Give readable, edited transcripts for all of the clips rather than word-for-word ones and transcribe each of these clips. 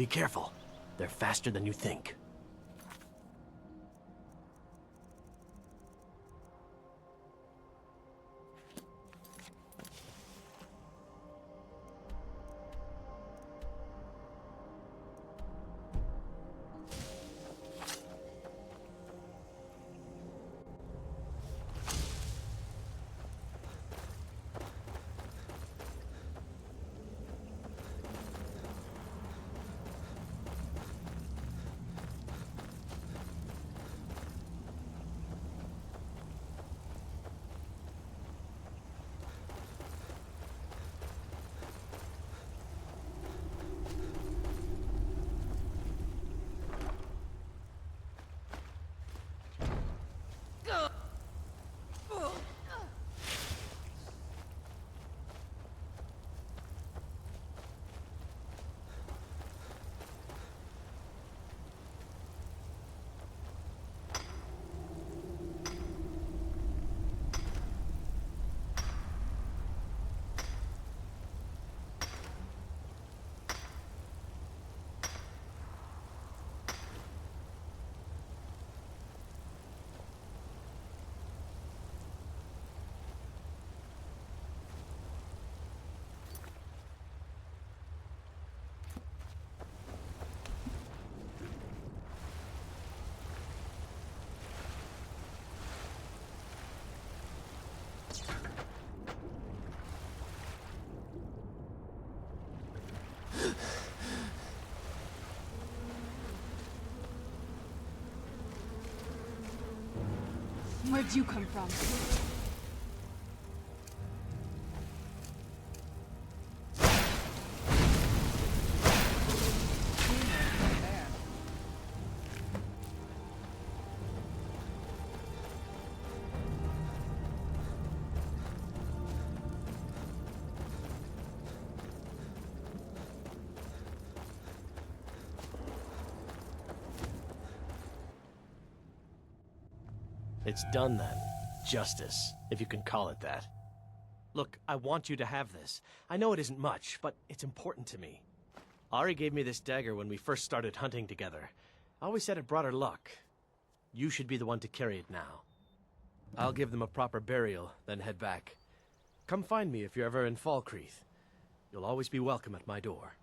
Be careful. They're faster than you think. Where'd you come from? It's done then. Justice, if you can call it that. Look, I want you to have this. I know it isn't much, but it's important to me. Ari gave me this dagger when we first started hunting together. I always said it brought her luck. You should be the one to carry it now. I'll give them a proper burial, then head back. Come find me if you're ever in Falkreath. You'll always be welcome at my door.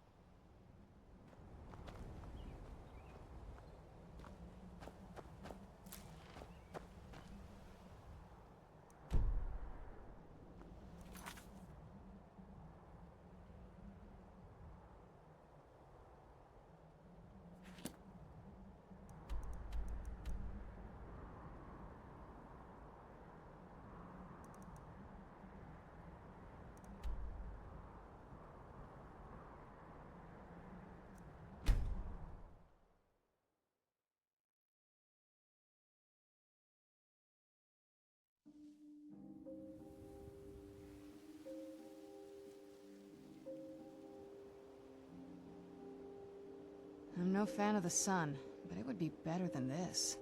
I'm no fan of the sun, but it would be better than this.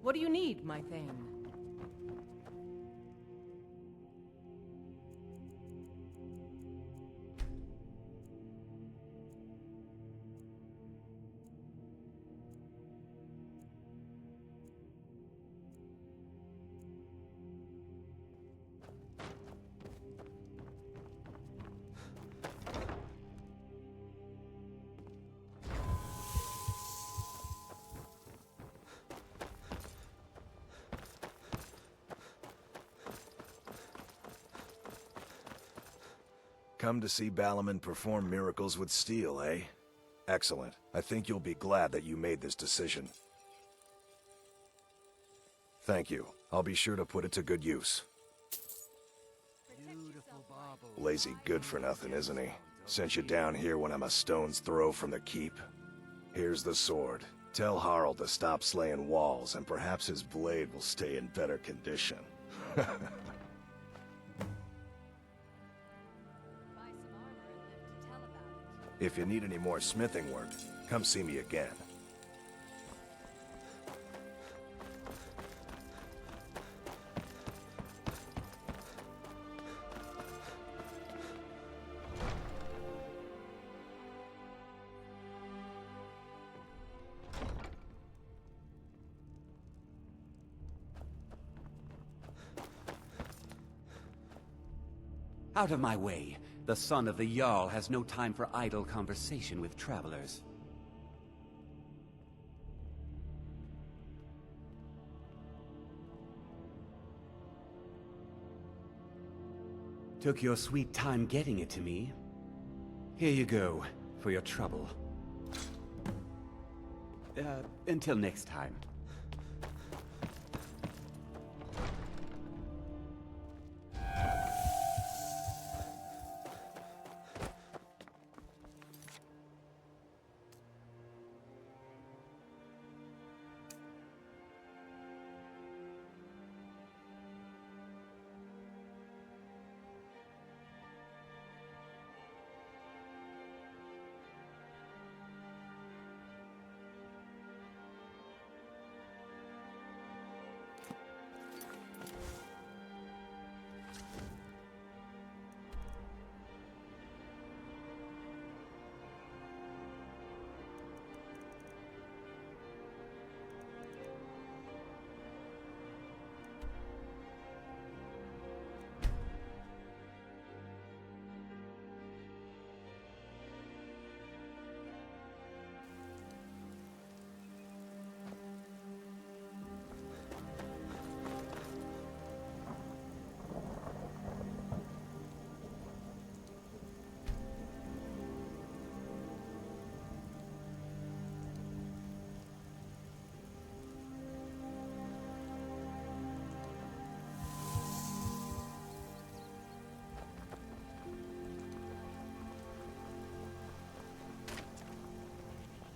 What do you need, my thane? Come to see Balaman perform miracles with steel, eh? Excellent. I think you'll be glad that you made this decision. Thank you. I'll be sure to put it to good use. Lazy good for nothing, isn't he? Sent you down here when I'm a stone's throw from the keep. Here's the sword. Tell Harald to stop slaying walls, and perhaps his blade will stay in better condition. If you need any more smithing work, come see me again. Out of my way. The son of the Jarl has no time for idle conversation with travelers. Took your sweet time getting it to me. Here you go, for your trouble. Until next time.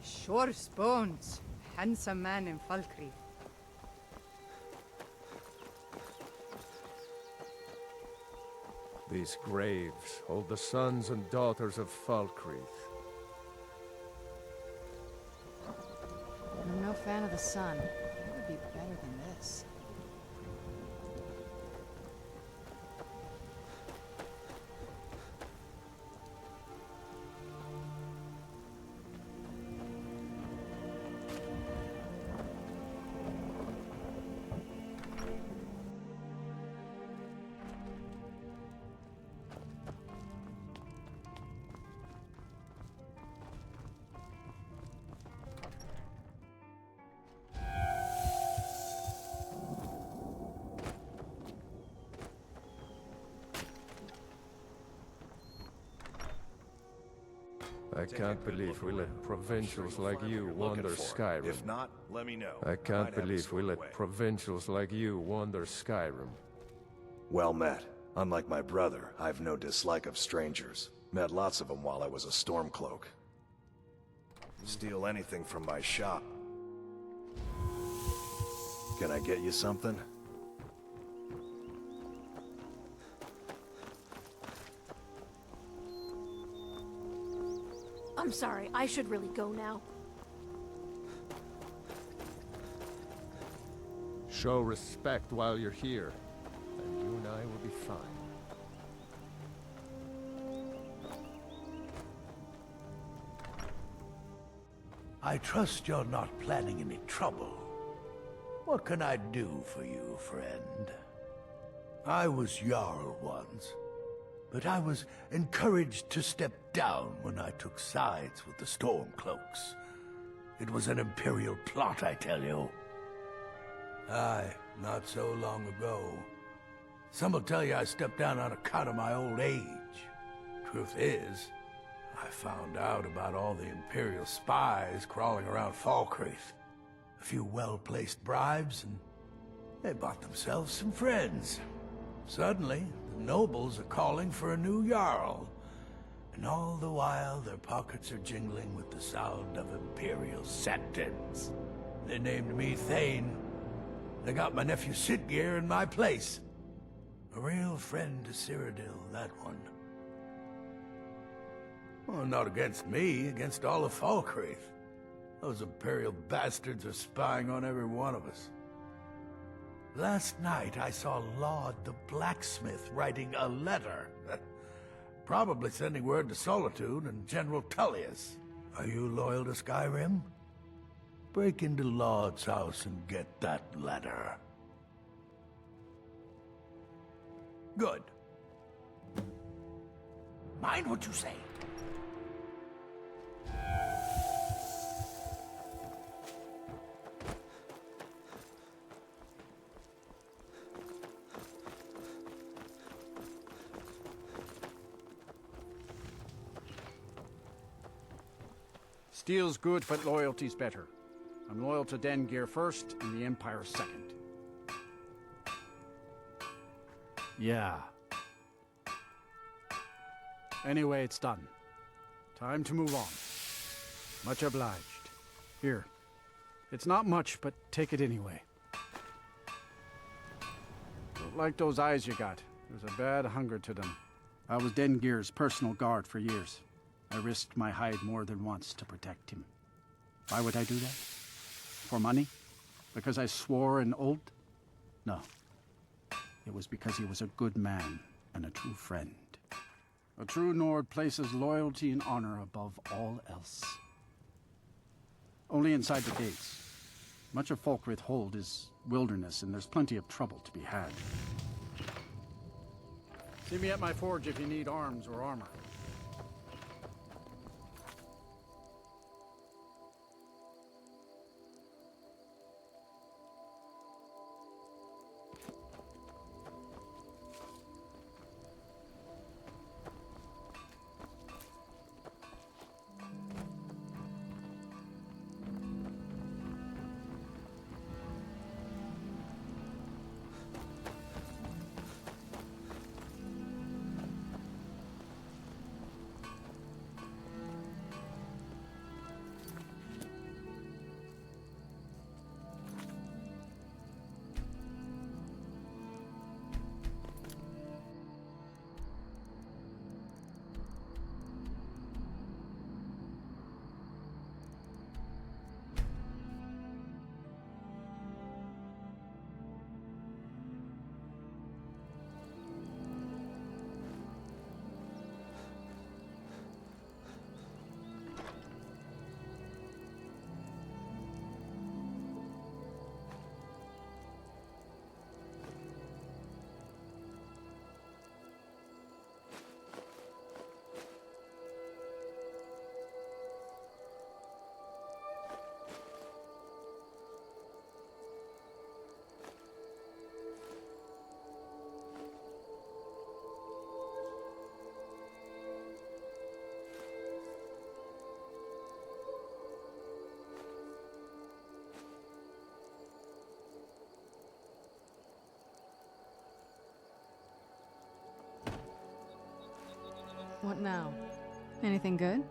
Sure bones. Handsome man in Falkreath. These graves hold the sons and daughters of Falkreath. I'm no fan of the sun, but it would be better than this. I can't believe we let provincials like you wander Skyrim. If not, let me know. I can't Might have believe it we stored let away. provincials like you wander Skyrim. Well met. Unlike my brother, I've no dislike of strangers. Met lots of them while I was a Stormcloak. Steal anything from my shop. Can I get you something? I'm sorry, I should really go now. Show respect while you're here, and you and I will be fine. I trust you're not planning any trouble. What can I do for you, friend? I was Jarl once, but I was encouraged to step down when I took sides with the Stormcloaks. It was an Imperial plot, I tell you. Aye, not so long ago. Some will tell you I stepped down on account of my old age. Truth is, I found out about all the Imperial spies crawling around Falkreath. A few well-placed bribes, and they bought themselves some friends. Suddenly, the nobles are calling for a new Jarl. And all the while, their pockets are jingling with the sound of Imperial sentence. They named me Thane. They got my nephew Sitgeir in my place. A real friend to Cyrodiil, that one. Well, not against me, against all of Falkreath. Those Imperial bastards are spying on every one of us. Last night I saw Laud the blacksmith writing a letter. Probably sending word to Solitude and General Tullius. Are you loyal to Skyrim? Break into Laud's house and get that letter. Good. Mind what you say. Steel's good, but loyalty's better. I'm loyal to Dengeir first, and the Empire second. Yeah. Anyway, it's done. Time to move on. Much obliged. Here. It's not much, but take it anyway. Don't like those eyes you got. There's a bad hunger to them. I was Dengeir's personal guard for years. I risked my hide more than once to protect him. Why would I do that? For money? Because I swore an oath? No. It was because he was a good man and a true friend. A true Nord places loyalty and honor above all else. Only inside the gates. Much of Falkreath Hold is wilderness, and there's plenty of trouble to be had. See me at my forge if you need arms or armor. What now? Anything good?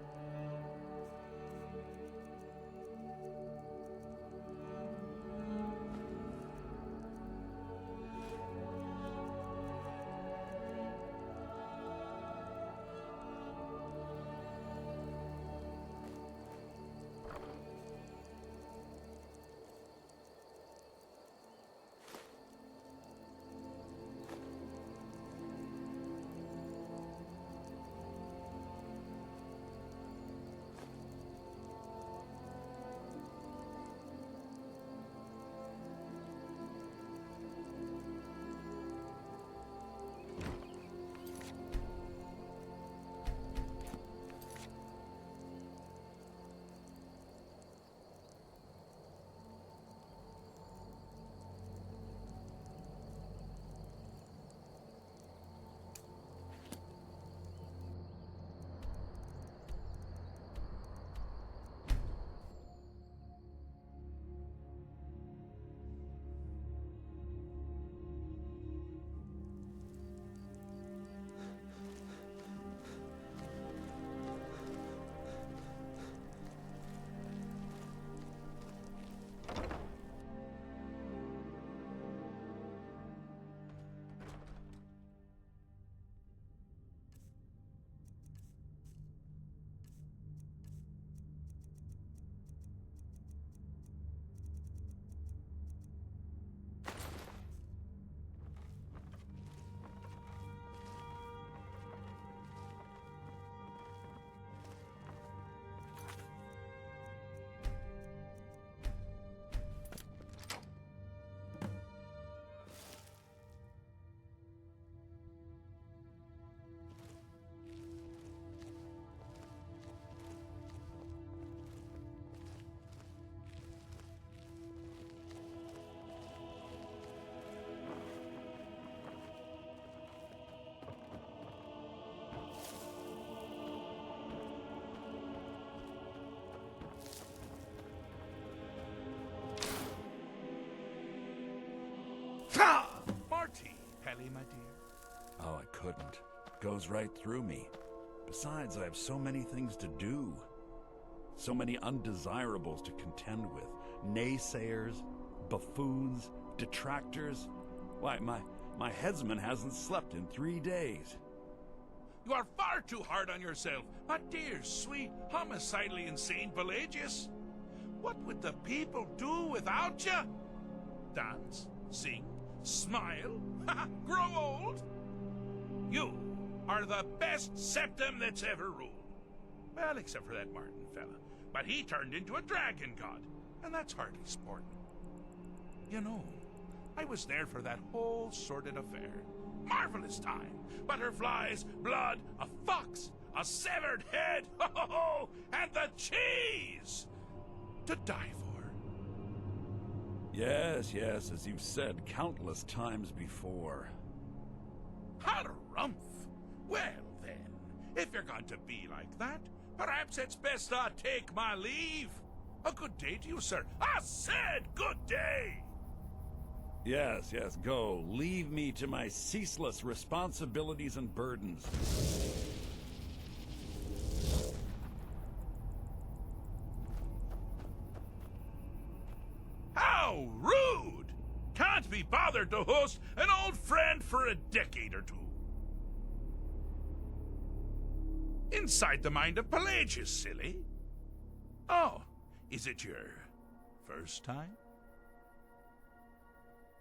Marty, Pelly, my dear. Oh, I couldn't. Goes right through me. Besides, I have so many things to do. So many undesirables to contend with. Naysayers, buffoons, detractors. Why, my headsman hasn't slept in 3 days. You are far too hard on yourself, my dear, sweet, homicidally insane Pelagius. What would the people do without you? Dance, sing, smile, grow old? You are the best septum that's ever ruled. Well, except for that Martin fella. But he turned into a dragon god, and that's hardly sporting. You know, I was there for that whole sordid affair. Marvelous time. Butterflies, blood, a fox, a severed head, ho ho ho, and the cheese to die for. Yes, as you've said countless times before. Harumph! Well then, if you're going to be like that, perhaps it's best I take my leave. A good day to you, sir. I said good day! Yes, go. Leave me to my ceaseless responsibilities and burdens. How rude! Can't be bothered to host an old friend for a decade or two. Inside the mind of Pelagius, silly. Oh, is it your first time?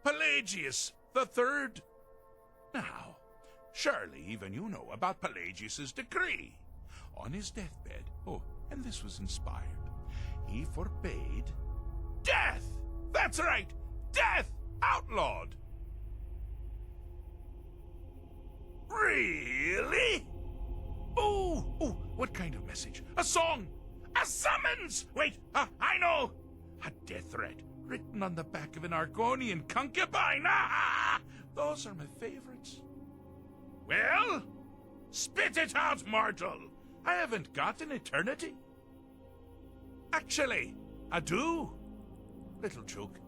Pelagius the Third? Now, surely even you know about Pelagius's decree. On his deathbed, oh, and this was inspired, he forbade death! That's right! Death! Outlawed! Really? Oh, what kind of message? A song? A summons! Wait, I know! A death threat written on the back of an Argonian concubine! Ah! Those are my favorites. Well, spit it out, mortal! I haven't got an eternity. Actually, I do. Little joke.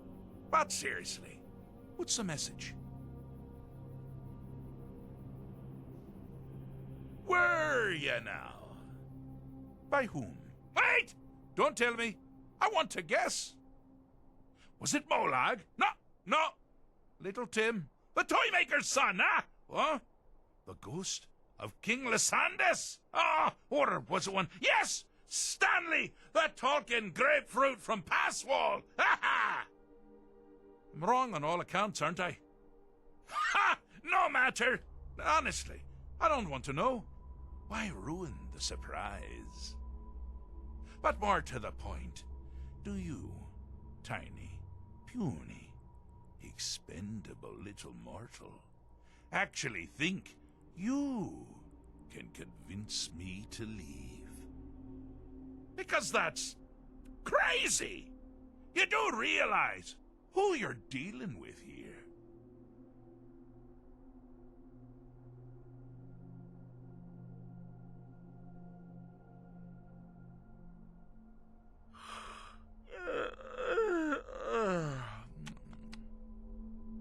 But seriously, what's the message? Were you now? By whom? Wait! Don't tell me. I want to guess. Was it Molag? No. Little Tim. The Toymaker's son, huh? What? The ghost of King Lysandas? Or was it one? Yes! Stanley, the talking grapefruit from Passwall! Ha ha! I'm wrong on all accounts, aren't I? Ha! No matter! Honestly, I don't want to know. Why ruin the surprise? But more to the point, do you, tiny, puny, expendable little mortal, actually think you can convince me to leave? Because that's crazy! You do realize who you're dealing with here.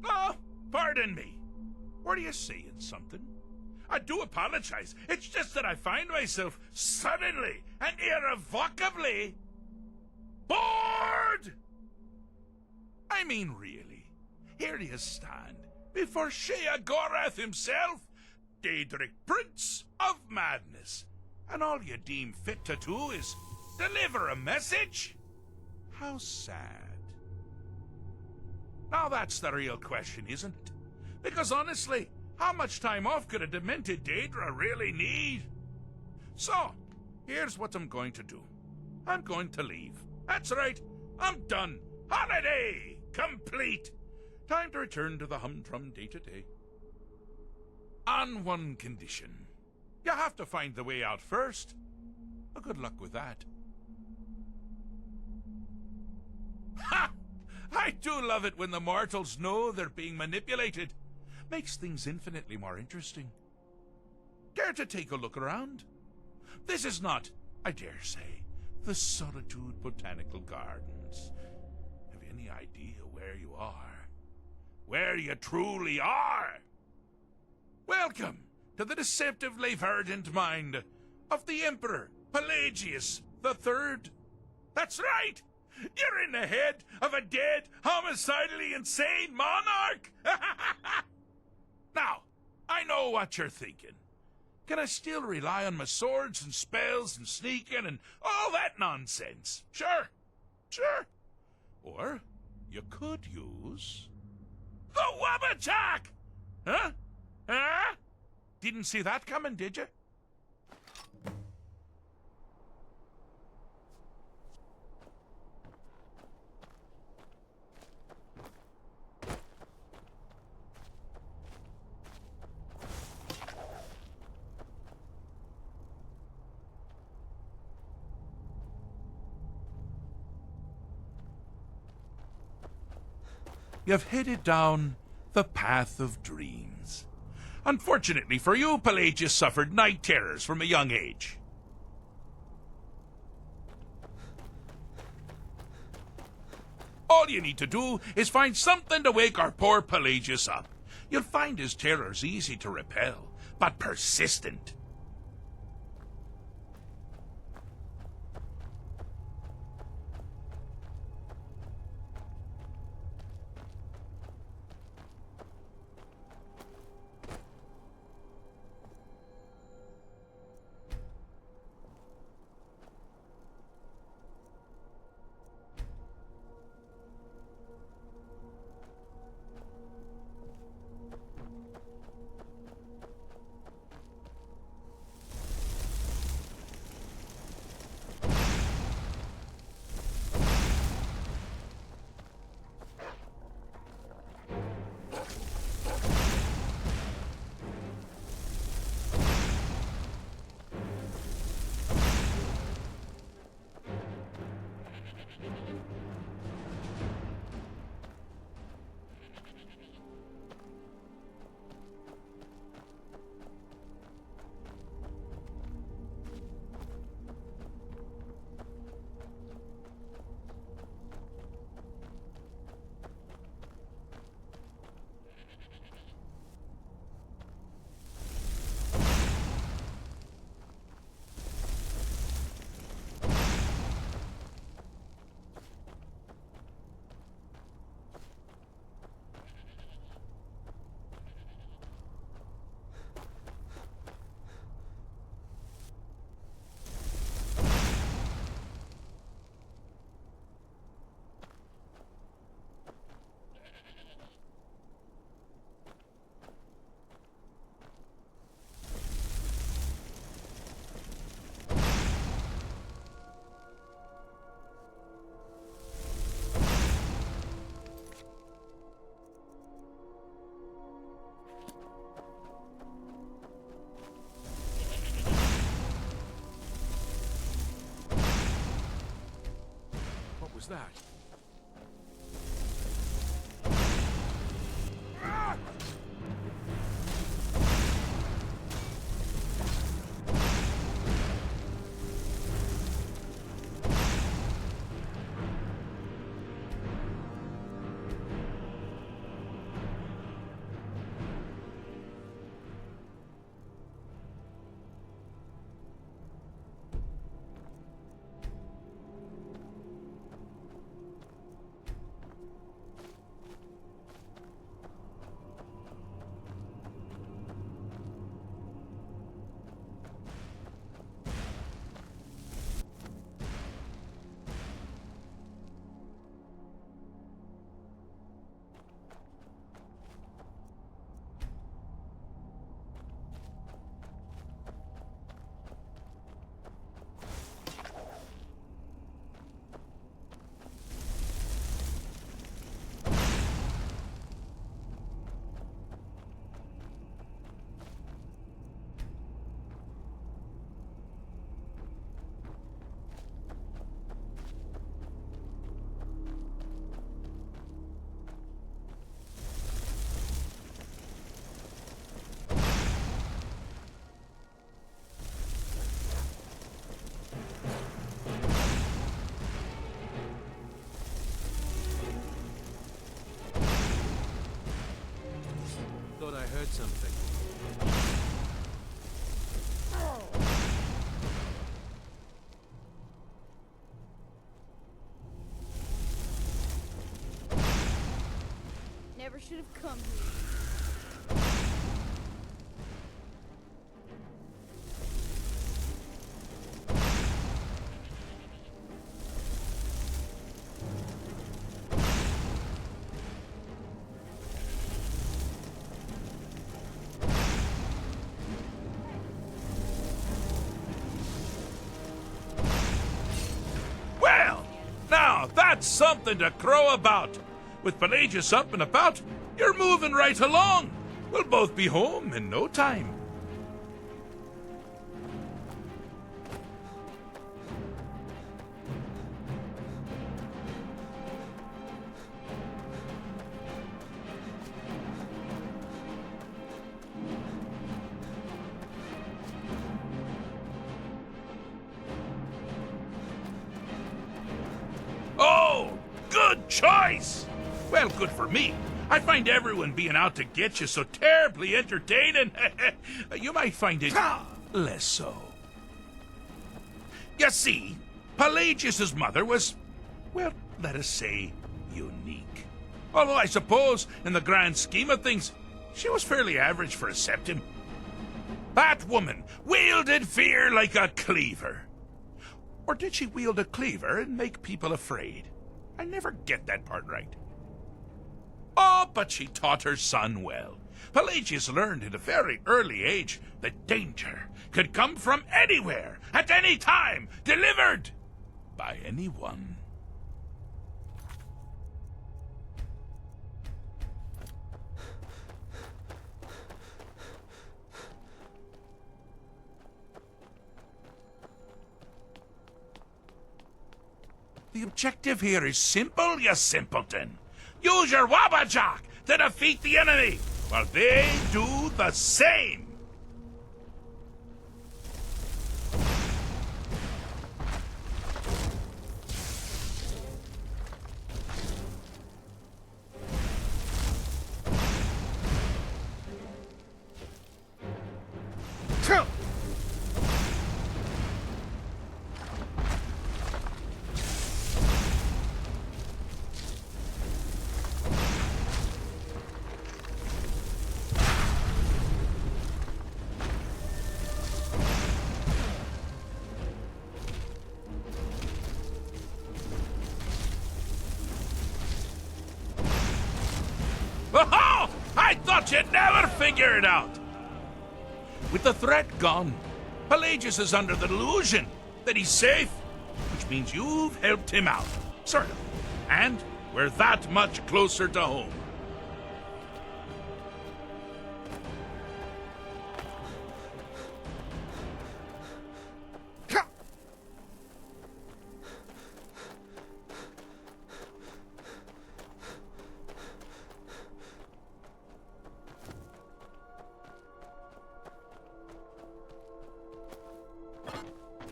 Oh, pardon me. Were you saying something? I do apologize. It's just that I find myself suddenly and irrevocably bored! I mean, really. Here you stand, before Sheogorath himself, Daedric Prince of Madness, and all you deem fit to do is deliver a message? How sad. Now that's the real question, isn't it? Because honestly, how much time off could a demented Daedra really need? So, here's what I'm going to do. I'm going to leave. That's right, I'm done. Holiday complete. Time to return to the humdrum day-to-day. On one condition. You have to find the way out first. Well, good luck with that. Ha! I do love it when the mortals know they're being manipulated. Makes things infinitely more interesting. Care to take a look around? This is not, I dare say, the Solitude Botanical Gardens. Have you any idea where you are? where you truly are. Welcome to the deceptively verdant mind of the Emperor Pelagius III. That's right! You're in the head of a dead, homicidally insane monarch! Now, I know what you're thinking. Can I still rely on my swords and spells and sneaking and all that nonsense? Sure. Or you could use the Wabbajack! Huh? Didn't see that coming, did you? You've headed down the path of dreams. Unfortunately for you, Pelagius suffered night terrors from a young age. All you need to do is find something to wake our poor Pelagius up. You'll find his terrors easy to repel, but persistent. What was that? heard something. Never should have come here. Well, now that's something to crow about. With Pelagius up and about, you're moving right along. We'll both be home in no time. Oh, good choice! Well, good for me. I find everyone being out to get you so terribly entertaining. You might find it less so. You see, Pelagius's mother was, well, let us say, unique. Although I suppose, in the grand scheme of things, she was fairly average for a septim. That woman wielded fear like a cleaver. Or did she wield a cleaver and make people afraid? I never get that part right. Oh, but she taught her son well. Pelagius learned at a very early age that danger could come from anywhere, at any time, delivered by anyone. The objective here is simple, you simpleton. Use your Wabbajack to defeat the enemy, while they do the same. Oh, I thought you'd never figure it out. With the threat gone, Pelagius is under the delusion that he's safe, which means you've helped him out, sort of. And we're that much closer to home.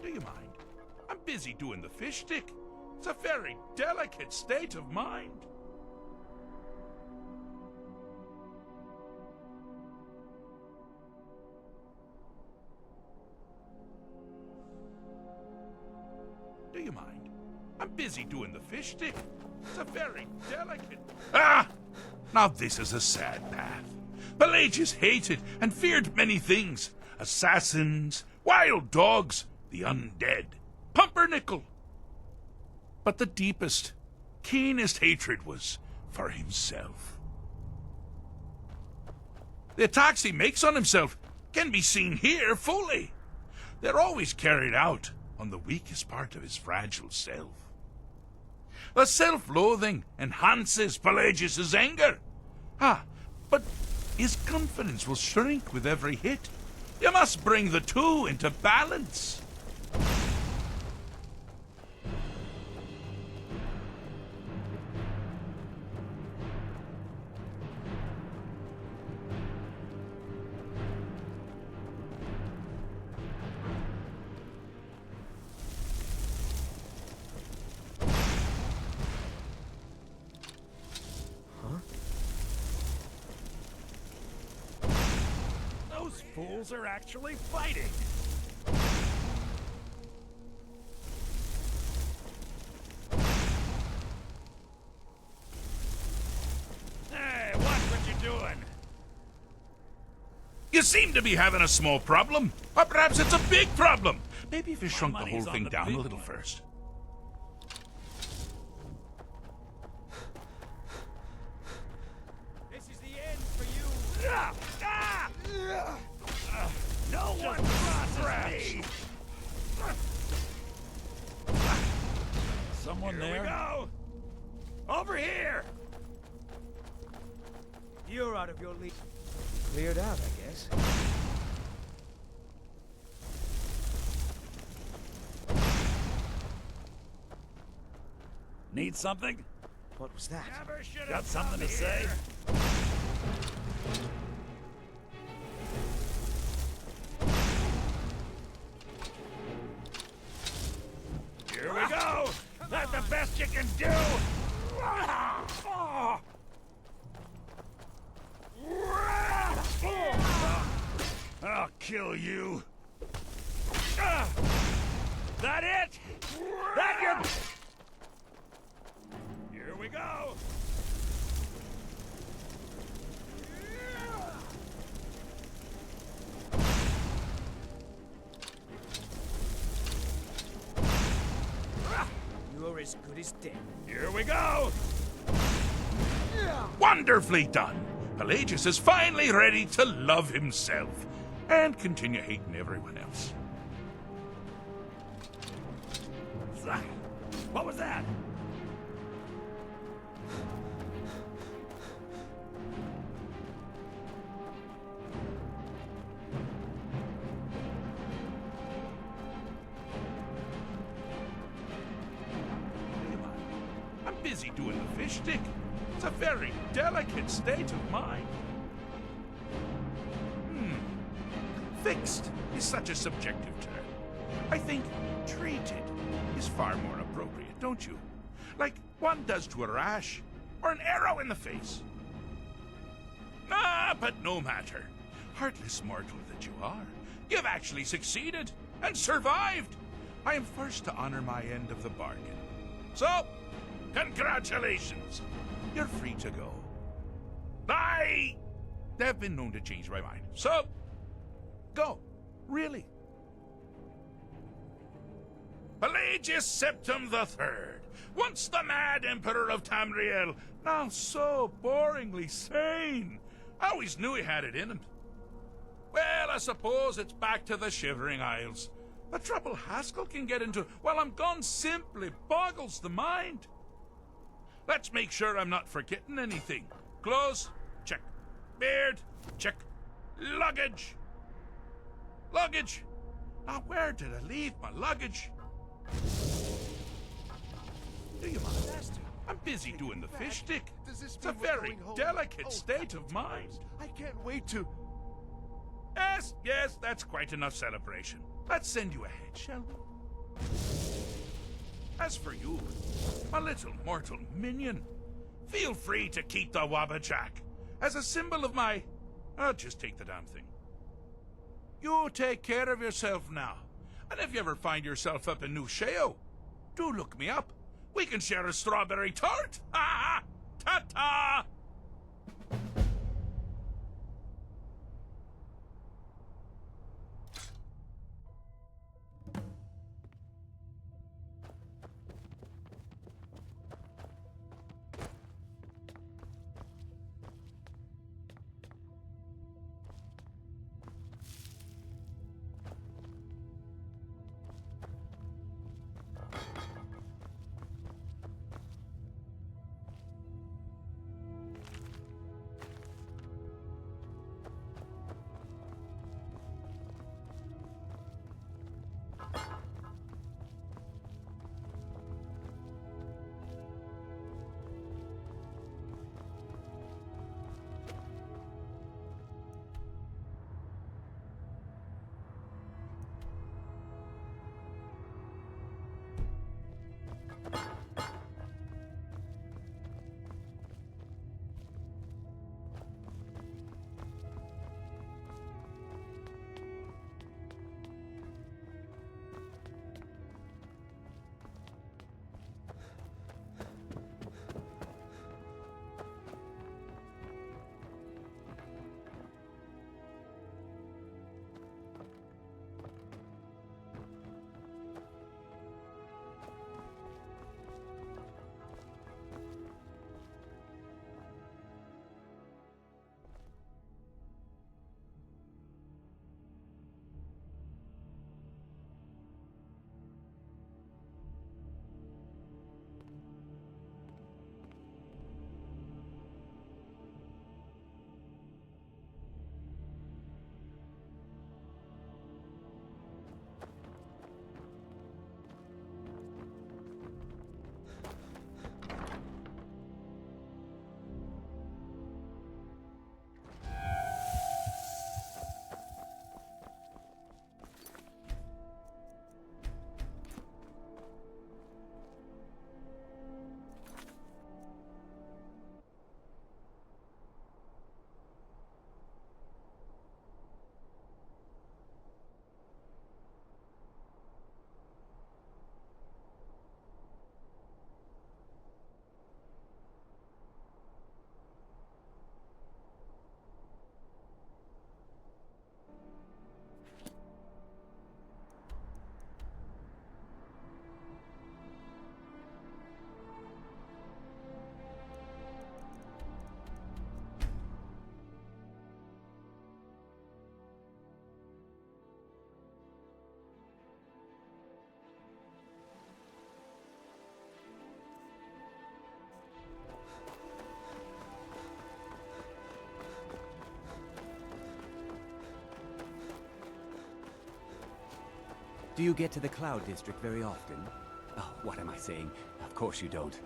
Do you mind? I'm busy doing the fish stick. It's a very delicate state of mind. Do you mind? I'm busy doing the fish stick. It's a very delicate... Ah! Now this is a sad path. Pelagius hated and feared many things. Assassins, wild dogs, the undead, pumpernickel. But the deepest, keenest hatred was for himself. The attacks he makes on himself can be seen here fully. They're always carried out on the weakest part of his fragile self. The self-loathing enhances Pelagius's anger. But his confidence will shrink with every hit. You must bring the two into balance. Those fools are actually fighting! Hey, watch what you're doing! You seem to be having a small problem. Or perhaps it's a big problem. Maybe if you shrunk the whole money's on thing the down big a little one. first. This is the end for you! No one crosses me! Someone there? Here we go! Over here! You're out of your league. Cleared out, I guess. Need something? What was that? Got something to say? Here we go! That's the best you can do! I'll kill you! That it? That your... Here we go! You're as good as dead. Here we go! Wonderfully done. Pelagius is finally ready to love himself and continue hating everyone else. What was that? I'm busy doing the fish stick. It's a very delicate state of mind. Fixed is such a subjective term. I think treated is far more appropriate, don't you? Like one does to a rash or an arrow in the face. Ah, but no matter. Heartless mortal that you are, you've actually succeeded and survived. I am first to honor my end of the bargain. So, congratulations. You're free to go. I have been known to change my mind. So, go. Really. Pelagius Septim III, once the mad emperor of Tamriel, now so boringly sane. I always knew he had it in him. Well, I suppose it's back to the Shivering Isles. The trouble Haskell can get into while I'm gone simply boggles the mind. Let's make sure I'm not forgetting anything. Clothes? Check. Beard? Check. Luggage? Luggage? Now, where did I leave my luggage? Do you mind? I'm busy doing the fish stick. It's a very delicate state of mind. I can't wait to... Yes, yes, that's quite enough celebration. Let's send you ahead, shall we? As for you, my little mortal minion, feel free to keep the Wabbajack as a symbol of my... I'll just take the damn thing. You take care of yourself now. And if you ever find yourself up in New Sheo, do look me up. We can share a strawberry tart. Ha ha! Ta-ta! Do you get to the Cloud District very often? Oh, what am I saying? Of course you don't.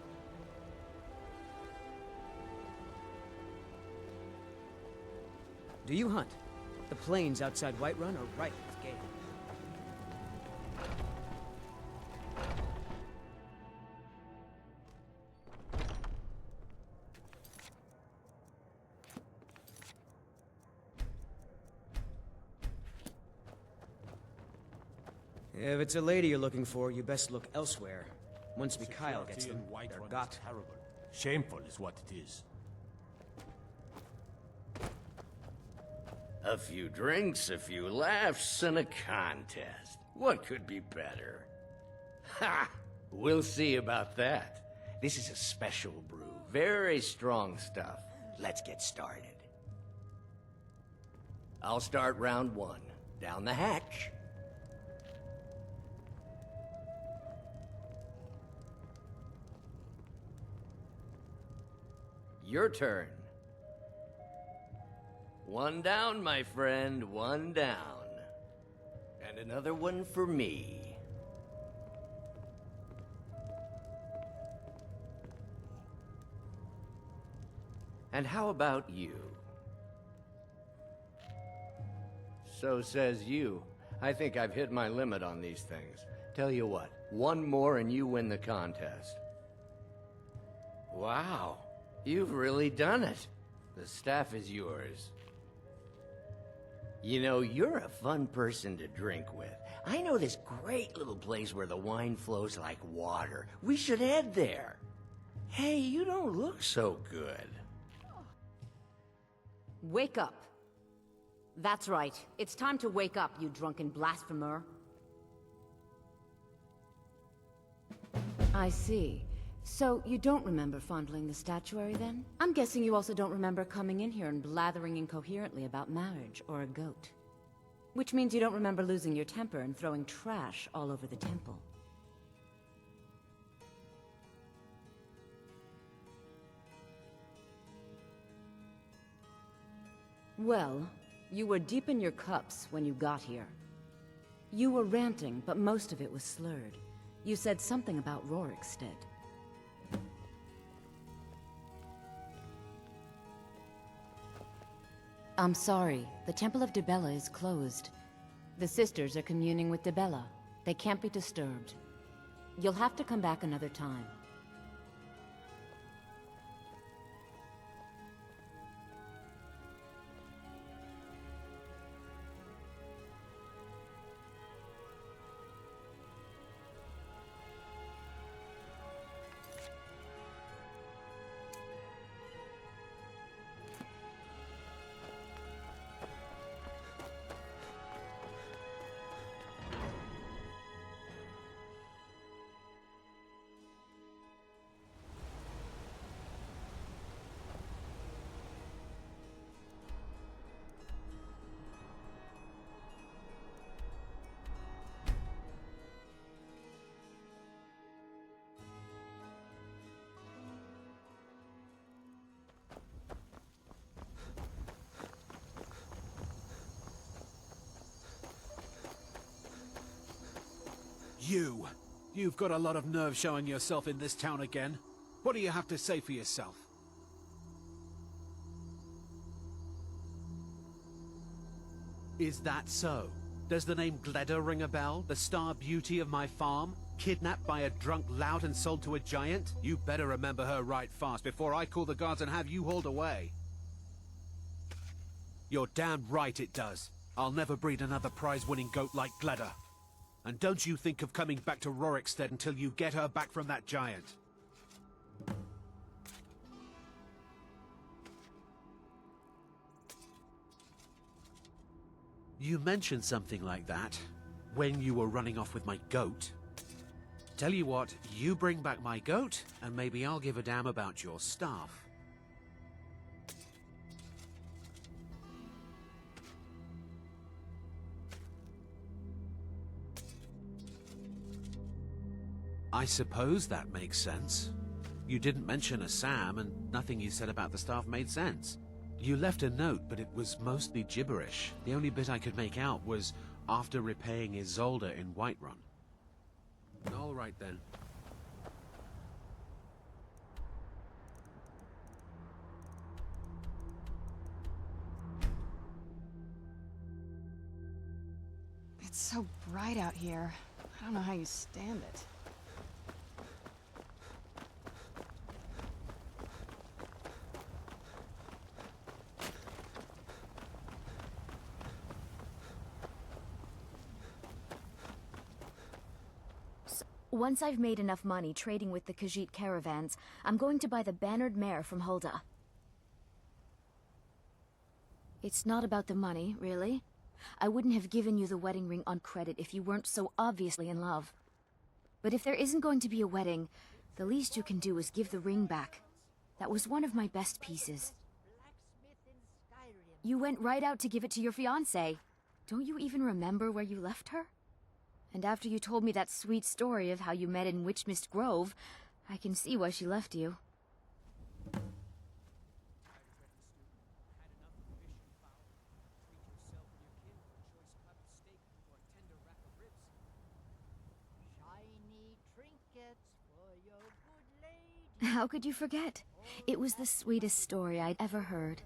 Do you hunt? The plains outside Whiterun are ripe with game. If it's a lady you're looking for, you best look elsewhere. Once Mikhail gets them, they're got. Terrible. Shameful is what it is. A few drinks, a few laughs, and a contest. What could be better? Ha! We'll see about that. This is a special brew. Very strong stuff. Let's get started. I'll start round one. Down the hatch. Your turn. One down, my friend, one down. And another one for me. And how about you? So says you. I think I've hit my limit on these things. Tell you what, one more and you win the contest. Wow, you've really done it. The staff is yours. You know, you're a fun person to drink with. I know this great little place where the wine flows like water. We should head there. Hey, you don't look so good. Wake up. That's right. It's time to wake up, you drunken blasphemer. I see. So, you don't remember fondling the statuary, then? I'm guessing you also don't remember coming in here and blathering incoherently about marriage or a goat. Which means you don't remember losing your temper and throwing trash all over the temple. Well, you were deep in your cups when you got here. You were ranting, but most of it was slurred. You said something about Rorikstead. I'm sorry, the Temple of Dibella is closed. The sisters are communing with Dibella. They can't be disturbed. You'll have to come back another time. You've got a lot of nerve showing yourself in this town again. What do you have to say for yourself? Is that so? Does the name Gleda ring a bell? The star beauty of my farm? Kidnapped by a drunk lout and sold to a giant? You better remember her right fast before I call the guards and have you hauled away. You're damn right it does. I'll never breed another prize-winning goat like Gleda. And don't you think of coming back to Rorikstead until you get her back from that giant. You mentioned something like that when you were running off with my goat. Tell you what, you bring back my goat, and maybe I'll give a damn about your staff. I suppose that makes sense. You didn't mention a Sam, and nothing you said about the staff made sense. You left a note, but it was mostly gibberish. The only bit I could make out was after repaying Isolde in Whiterun. All right then. It's so bright out here. I don't know how you stand it. Once I've made enough money trading with the Khajiit caravans, I'm going to buy the bannered mare from Hulda. It's not about the money, really. I wouldn't have given you the wedding ring on credit if you weren't so obviously in love. But if there isn't going to be a wedding, the least you can do is give the ring back. That was one of my best pieces. You went right out to give it to your fiancé. Don't you even remember where you left her? And after you told me that sweet story of how you met in Witchmist Grove, I can see why she left you. How could you forget? It was the sweetest story I'd ever heard.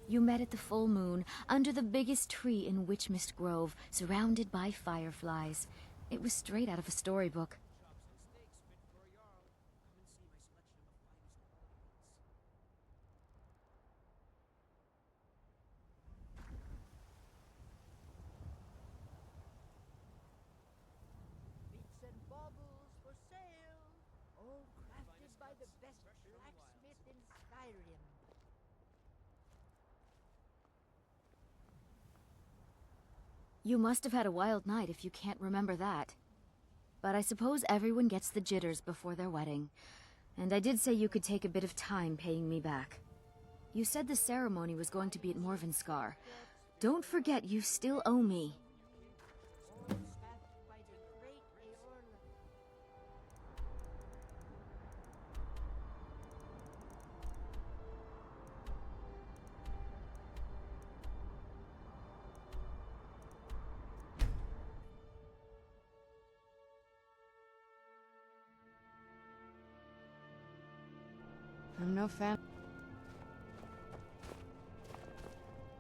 You met at the full moon, under the biggest tree in Witchmist Grove, surrounded by fireflies. It was straight out of a storybook. Bits and baubles for sale, all crafted by the best blacksmith in Skyrim. You must have had a wild night if you can't remember that. But I suppose everyone gets the jitters before their wedding. And I did say you could take a bit of time paying me back. You said the ceremony was going to be at Morvenskar. Don't forget you still owe me. I'm no fan.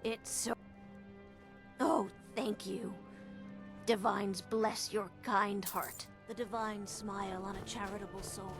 It's so... Oh, thank you. Divines bless your kind heart. The divine smile on a charitable soul.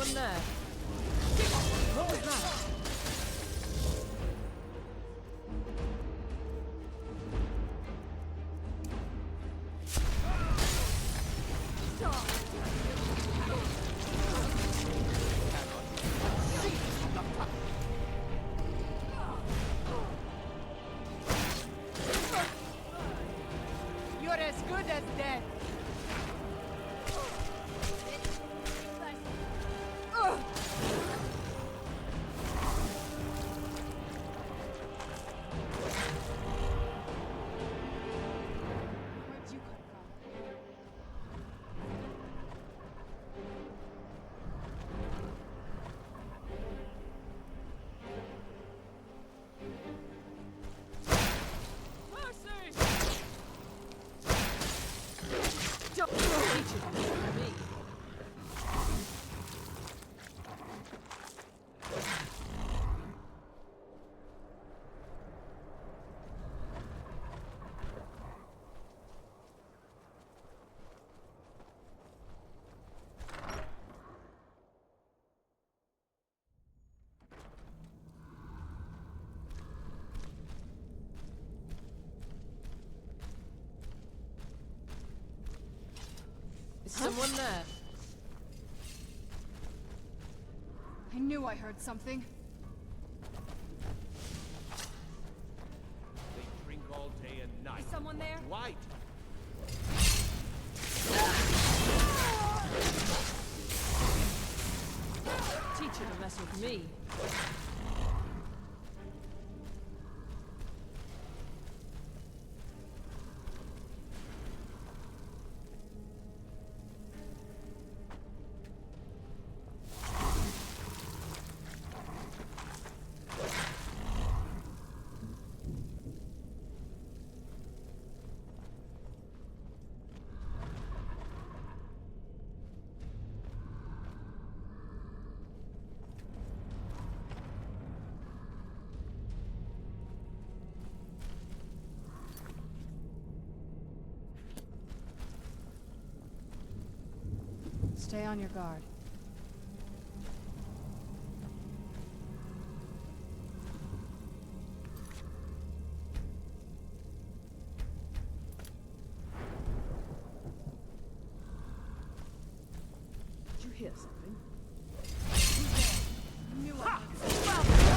someone there? What was that? You're as good as dead. Where'd you come from? Mercy! Don't teach it to me. Is someone there? I knew I heard something. They drink all day and night. Is someone there? White! Teach it to mess with me. Stay on your guard. Did you hear something? Knew I heard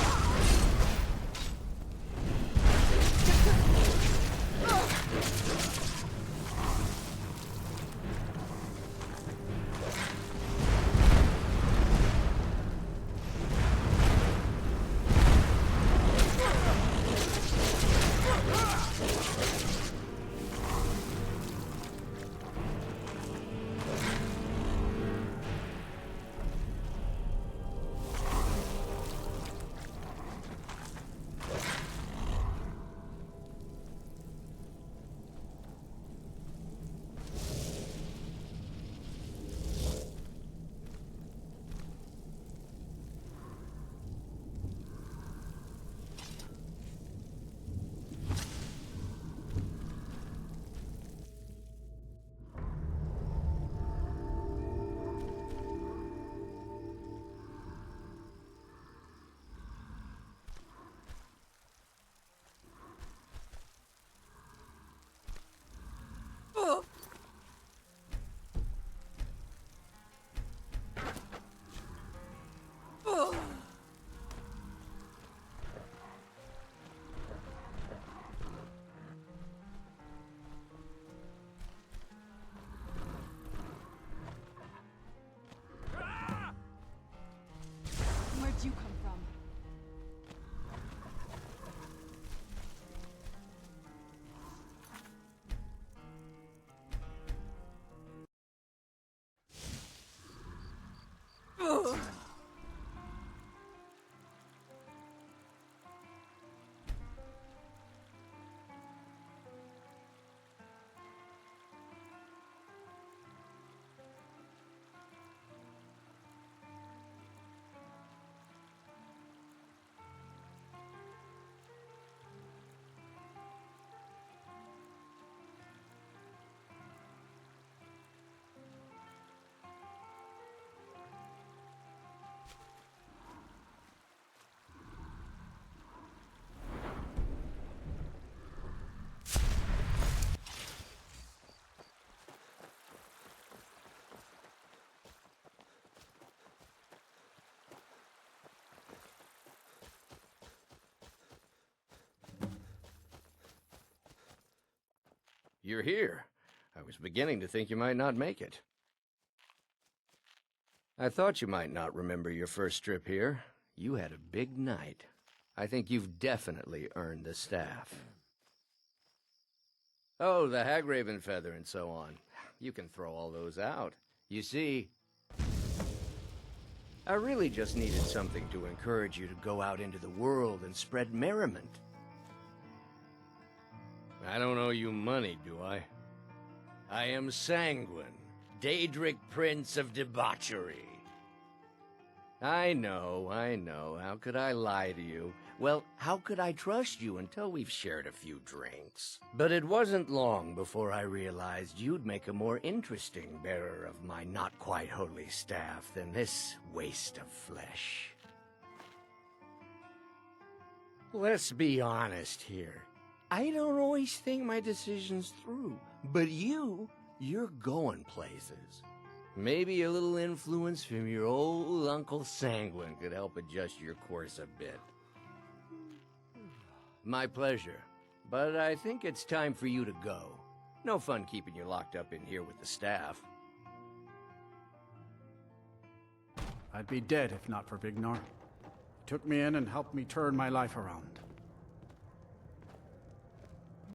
Where'd you come from? you're here. I was beginning to think you might not make it. I thought you might not remember your first trip here. You had a big night. I think you've definitely earned the staff. Oh, the Hagraven feather and so on. You can throw all those out. You see, I really just needed something to encourage you to go out into the world and spread merriment. I don't owe you money, do I? I am Sanguine, Daedric Prince of Debauchery. I know. How could I lie to you? Well, how could I trust you until we've shared a few drinks? But it wasn't long before I realized you'd make a more interesting bearer of my not-quite-holy staff than this waste of flesh. Let's be honest here. I don't always think my decisions through, but you're going places. Maybe a little influence from your old Uncle Sanguine could help adjust your course a bit. My pleasure, but I think it's time for you to go. No fun keeping you locked up in here with the staff. I'd be dead if not for Vignar. He took me in and helped me turn my life around.